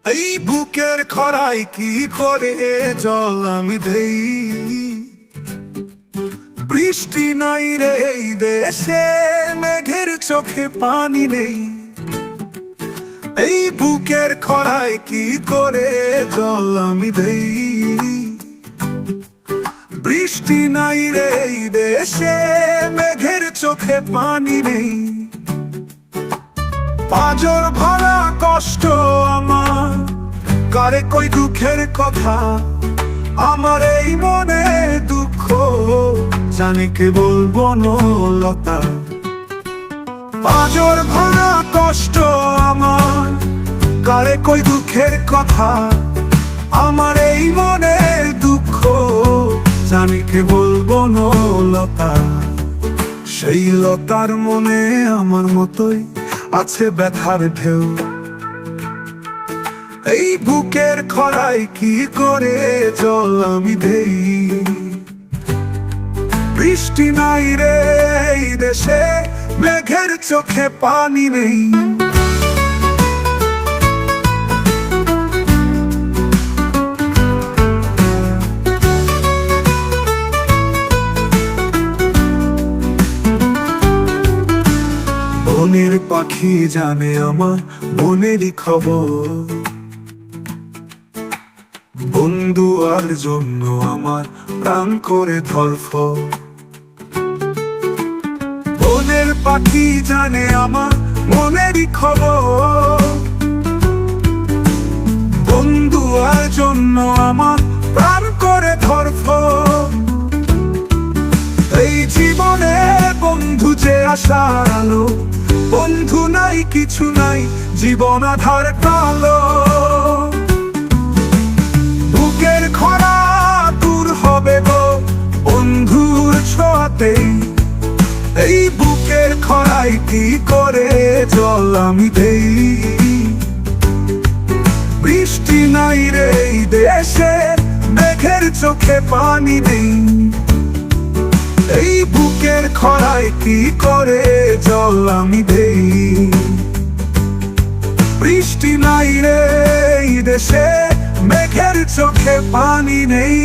এই বুকের খরায় কি করে জল আমি দেই। বৃষ্টি নাই রে এই দেশে, মেঘের চোখে পানি নেই। এই বুকের খরায় কি করে জল আমি দেই। বৃষ্টি নাই রে এই দেশে, মেঘের চোখে পানি নেই। পাঁজর ভরা কষ্ট আমার, কারে কই দুঃখের কথা। আমার এই মনে দুঃখ জানি কে বলবো নলতা। পাঁজর ভরা কষ্ট আমার, কারে কই দুঃখের কথা। আমার এই মনে দুঃখ জানি কে বলবো নলতা। সেই লতার মনে আমার মতোই আছে ব্যথার ঢেউ। এই বুকের খরায় কি করে জল আমি দেই। বৃষ্টি নাই রে এই দেশে, মেঘের চোখে পানি নেই। বনের পাখি জানে আমার মনেরই খবর। বন্ধু আর জন্য আমার প্রাণ করে ধরফর। বনের পাখি জানে আমার মনেরই খবর। বন্ধু আর জন্য আমার প্রাণ করে ধরফর। এই জীবনে বন্ধু যে আশার আলো, বন্ধু নাই কিছু নাই জীবন আধার কালো। বুকের খরা দূর হবে গো বন্ধুর ছোঁয়াতেই। এই বুকের খরায় কি করে জল আমি দেই। বৃষ্টি নাই রে এই দেশে, মেঘের চোখে পানি নেই। এই বুকের খরায় কি করে জল আমি দেই। বৃষ্টি নাই রে এই দেশে, মেঘের চোখে পানি নেই।